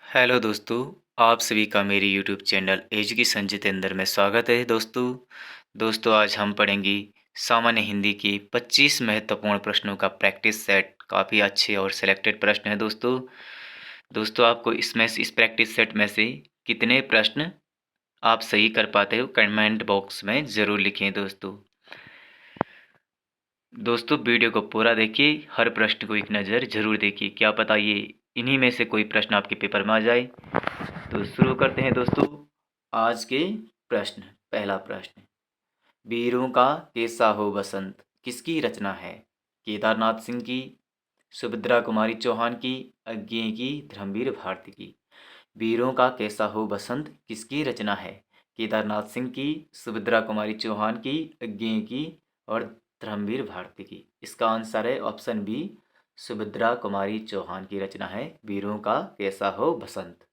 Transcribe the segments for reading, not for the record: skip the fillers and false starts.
Hello दोस्तों, आप सभी का मेरी यूट्यूब चैनल एजुकेशन जितेंद्र में स्वागत है। दोस्तों आज हम पढ़ेंगे सामान्य हिंदी के 25 महत्वपूर्ण प्रश्नों का प्रैक्टिस सेट। काफ़ी अच्छे और सिलेक्टेड प्रश्न हैं दोस्तों आपको इसमें से इस प्रैक्टिस सेट में से कितने प्रश्न आप सही कर पाते हो कमेंट बॉक्स में ज़रूर लिखें। दोस्तों वीडियो को पूरा देखिए, हर प्रश्न को एक नज़र ज़रूर देखिए, क्या पता ये इन्हीं में से कोई प्रश्न आपके पेपर में आ जाए। तो शुरू करते हैं दोस्तों आज के प्रश्न। पहला प्रश्न, वीरों का कैसा हो बसंत किसकी रचना है? केदारनाथ सिंह की, सुभद्रा कुमारी चौहान की, अज्ञेय की, धर्मवीर भारती की। वीरों का कैसा हो बसंत किसकी रचना है? केदारनाथ सिंह की, सुभद्रा कुमारी चौहान की, अज्ञेय की और धर्मवीर भारती की। इसका आंसर है ऑप्शन बी, सुभद्रा कुमारी चौहान की रचना है वीरों का कैसा हो बसंत।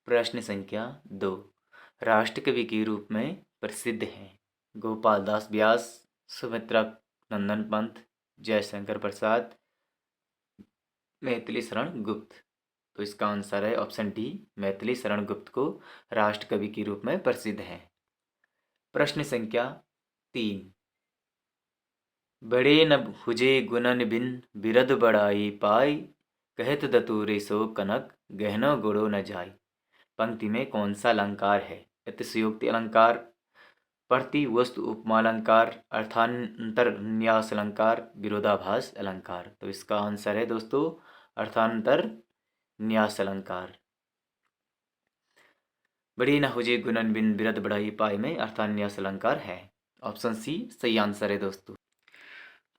प्रश्न संख्या 2, राष्ट्रकवि के रूप में प्रसिद्ध हैं? गोपाल दास व्यास, सुमित्रा नंदन पंत, जयशंकर प्रसाद, मैथिली शरण गुप्त। तो इसका आंसर है ऑप्शन डी, मैथिली शरण गुप्त को राष्ट्रकवि के रूप में प्रसिद्ध है। प्रश्न संख्या 3, बड़े न हुजे गुणन बिन बिरद बड़ाई पाई, कहत दतूरे सो कनक गहनो गुणो न जाई। पंक्ति में कौन सा अलंकार है? अतिशयोक्ति अलंकार, प्रति वस्तु उपमा अलंकार, अर्थांतर न्यास अलंकार, विरोधाभास अलंकार। तो इसका आंसर है दोस्तों अर्थांतर न्यास अलंकार। बड़ी न हुजे गुणन बिन बिरद बढ़ाई पाई में अर्थान्यास अलंकार है। ऑप्शन सी सही आंसर है दोस्तों।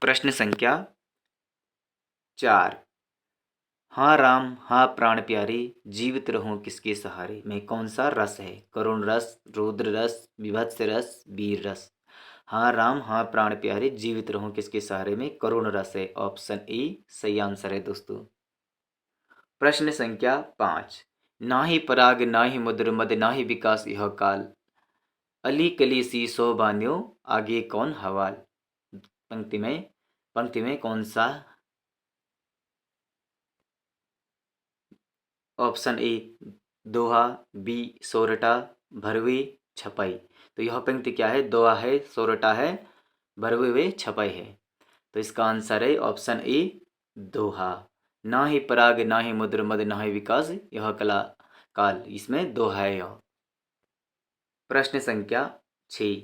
प्रश्न संख्या 4, हाँ राम हाँ प्राण प्यारे जीवित रहूं किसके सहारे में कौन सा रस है? करुण रस, रौद्र रस, विभत्स रस, वीर रस। हाँ राम हाँ प्राण प्यारे जीवित रहूं किसके सहारे में करुण रस है। ऑप्शन ए सही आंसर है दोस्तों। प्रश्न संख्या 5, ना ही पराग ना ही मुद्र मद ना ही विकास यह काल, अली कली सी सो बान्यो आगे कौन हवाल। पंक्ति में कौन सा? ऑप्शन ए दोहा, बी सोरठा, भरवी, छपाई। तो यह पंक्ति क्या है? दोहा है, सोरठा है, भरवे हुए छपाई है। तो इसका आंसर है ऑप्शन ए दोहा। ना ही पराग ना ही मुद्र मद ना ही विकास यह कला काल, इसमें दोहा है यह। प्रश्न संख्या 6,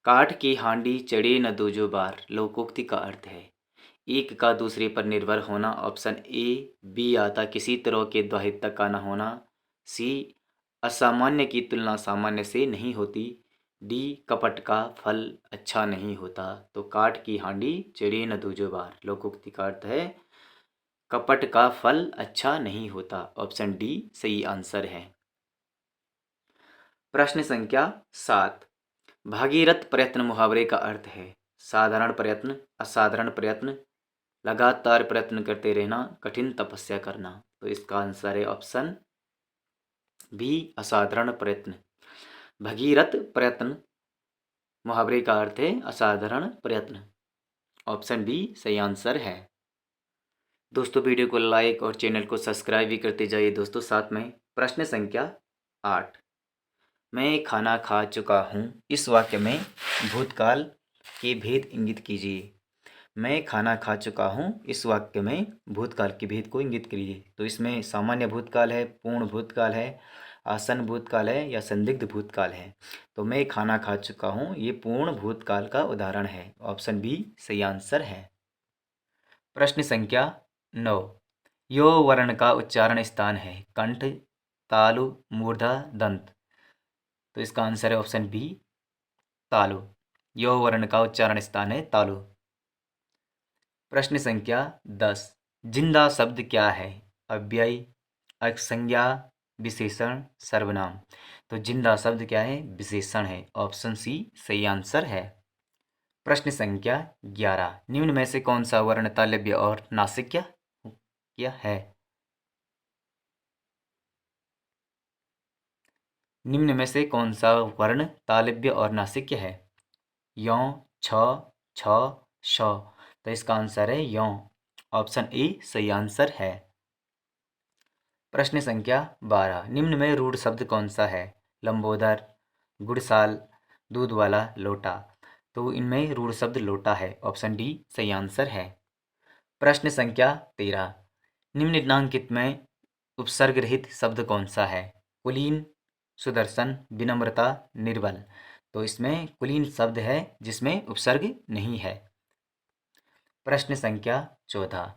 काठ की हांडी चढ़े न दूजो बार लोकोक्ति का अर्थ है? एक का दूसरे पर निर्भर होना, ऑप्शन ए बी आता किसी तरह के द्वाहिता का न होना, सी असामान्य की तुलना सामान्य से नहीं होती, डी कपट का फल अच्छा नहीं होता। तो काठ की हांडी चढ़े न दूजो बार लोकोक्ति का अर्थ है कपट का फल अच्छा नहीं होता। ऑप्शन डी सही आंसर है। प्रश्न संख्या 7, भागीरथ प्रयत्न मुहावरे का अर्थ है? साधारण प्रयत्न, असाधारण प्रयत्न, लगातार प्रयत्न करते रहना, कठिन तपस्या करना। तो इसका आंसर है ऑप्शन बी असाधारण प्रयत्न। भगीरथ प्रयत्न मुहावरे का अर्थ है असाधारण प्रयत्न। ऑप्शन बी सही आंसर है। दोस्तों वीडियो को लाइक और चैनल को सब्सक्राइब भी करते जाइए दोस्तों साथ में। प्रश्न संख्या 8, मैं खाना खा चुका हूँ इस वाक्य में भूतकाल के भेद इंगित कीजिए। मैं खाना खा चुका हूँ इस वाक्य में भूतकाल के भेद को इंगित करिए। तो इसमें सामान्य भूतकाल है, पूर्ण भूतकाल है, आसन भूतकाल है या संदिग्ध भूतकाल है। तो मैं खाना खा चुका हूँ ये पूर्ण भूतकाल का उदाहरण है। ऑप्शन बी सही आंसर है। प्रश्न संख्या 9, यो वर्ण का उच्चारण स्थान है? कंठ, तालु, मूर्धा, दंत। तो इसका आंसर है ऑप्शन बी तालु। यो वर्ण का उच्चारण स्थान है तालु। प्रश्न संख्या 10, जिंदा शब्द क्या है? अव्यय, संज्ञा, विशेषण, सर्वनाम। तो जिंदा शब्द क्या है? विशेषण है। ऑप्शन सी सही आंसर है। प्रश्न संख्या 11, निम्न में से कौन सा वर्ण तालव्य और नासिक्य क्या है? निम्न में से कौन सा वर्ण तालव्य और नासिक्य है? यों, छ, छ, श। तो इसका आंसर है यों। ऑप्शन ए सही आंसर है। प्रश्न संख्या 12, निम्न में रूढ़ शब्द कौन सा है? लंबोदर, गुड़साल, दूध वाला, लोटा। तो इनमें रूढ़ शब्द लोटा है। ऑप्शन डी सही आंसर है। प्रश्न संख्या 13, निम्नलिखित में उपसर्ग रहित शब्द कौन सा है? कुलीन, सुदर्शन, विनम्रता, निर्बल। तो इसमें कुलीन शब्द है जिसमें उपसर्ग नहीं है। प्रश्न संख्या 14,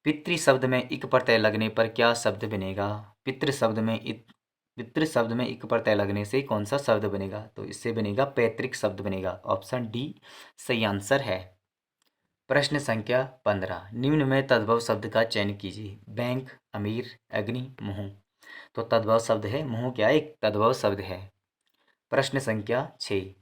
पितृ शब्द में इक प्रत्यय लगने पर क्या शब्द बनेगा? पितृ शब्द में इक प्रत्यय लगने से कौन सा शब्द बनेगा? तो इससे बनेगा पैतृक शब्द बनेगा। ऑप्शन डी सही आंसर है। प्रश्न संख्या 15, निम्न में तद्भव शब्द का चयन कीजिए। बैंक, अमीर, अग्नि, मुँह। तो तद्भव शब्द है, मुँह क्या है? एक तद्भव शब्द है। प्रश्न संख्या 6,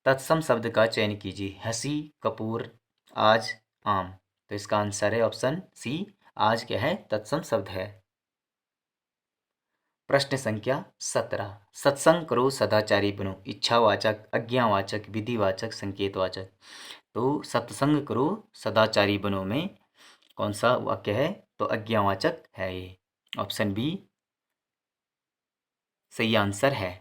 तत्सम शब्द का चयन कीजिए। हंसी, कपूर, आज, आम। तो इसका आंसर है ऑप्शन सी, आज क्या है? तत्सम शब्द है। प्रश्न संख्या 17, सत्संग करो सदाचारी बनो। इच्छावाचक, आज्ञावाचक, विधिवाचक, संकेतवाचक। तो सत्संग करो सदाचारी बनो में कौन सा वाक्य है? तो आज्ञावाचक है ये। ऑप्शन बी सही आंसर है।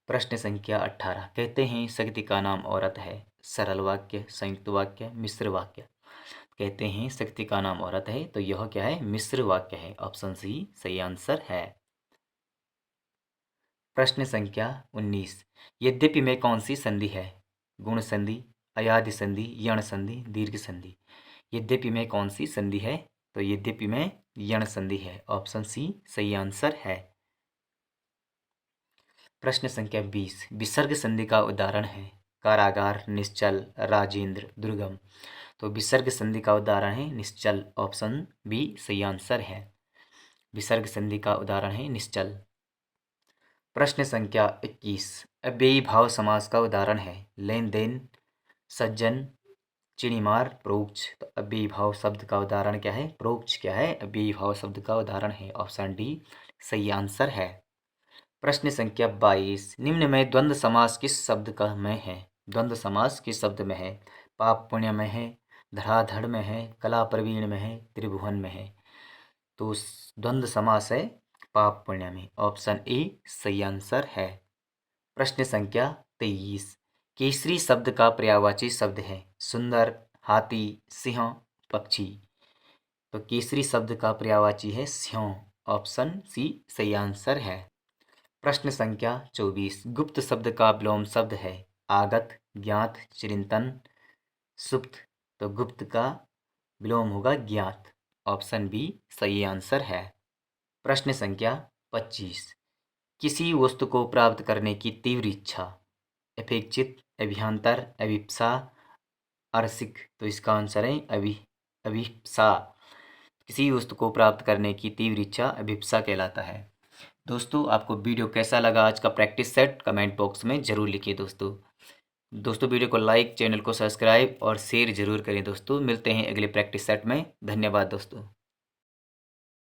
प्रश्न संख्या 18, कहते हैं शक्ति का नाम औरत है। सरल वाक्य, संयुक्त वाक्य, मिश्र वाक्य। कहते हैं शक्ति का नाम औरत है, तो यह क्या है? मिश्र वाक्य है। ऑप्शन सी सही आंसर है। प्रश्न संख्या 19, यद्यपि में कौन सी संधि है? गुण संधि, अयादि संधि, यण संधि, दीर्घ संधि। यद्यपि में कौन सी संधि है? तो यद्यपि में यण संधि है। ऑप्शन सी सही आंसर है। प्रश्न संख्या 20, विसर्ग संधि का उदाहरण है। कारागार, निश्चल, राजेंद्र, दुर्गम। तो विसर्ग संधि का उदाहरण है निश्चल। ऑप्शन बी सही आंसर है। विसर्ग संधि का उदाहरण है निश्चल। प्रश्न संख्या 21, अव्ययी भाव समास का उदाहरण है। लेन देन, सज्जन, चिड़ीमार, प्रोक्ष। तो अव्ययी भाव शब्द का उदाहरण क्या है? प्रोक्ष क्या है? अव्ययी भाव शब्द का उदाहरण है। ऑप्शन डी सही आंसर है। प्रश्न संख्या 22, निम्न में द्वंद्व समास किस शब्द का में है? द्वंद्व समास किस शब्द में है? पाप पुण्य में है, धड़ाधड़ में है, कला प्रवीण में है, त्रिभुवन में है। तो द्वंद्व समास है पाप पुण्य में। ऑप्शन ए सही आंसर है। प्रश्न संख्या 23, केसरी शब्द का पर्यायवाची शब्द है। सुंदर, हाथी, सिंह, पक्षी। तो केसरी शब्द का पर्यायवाची है सिंह। ऑप्शन सी सही आंसर है। प्रश्न संख्या 24, गुप्त शब्द का विलोम शब्द है। आगत, ज्ञात, चिरंतन, सुप्त। तो गुप्त का विलोम होगा ज्ञात। ऑप्शन बी सही आंसर है। प्रश्न संख्या 25, किसी वस्तु को प्राप्त करने की तीव्र इच्छा। अपेक्षित, अभियांतर, अभिप्सा, अरसिक। तो इसका आंसर है अभिप्सा। किसी वस्तु को प्राप्त करने की तीव्र इच्छा अभिप्सा कहलाता है। दोस्तों आपको वीडियो कैसा लगा आज का प्रैक्टिस सेट कमेंट बॉक्स में ज़रूर लिखिए दोस्तों वीडियो को लाइक, चैनल को सब्सक्राइब और शेयर ज़रूर करें दोस्तों। मिलते हैं अगले प्रैक्टिस सेट में। धन्यवाद दोस्तों।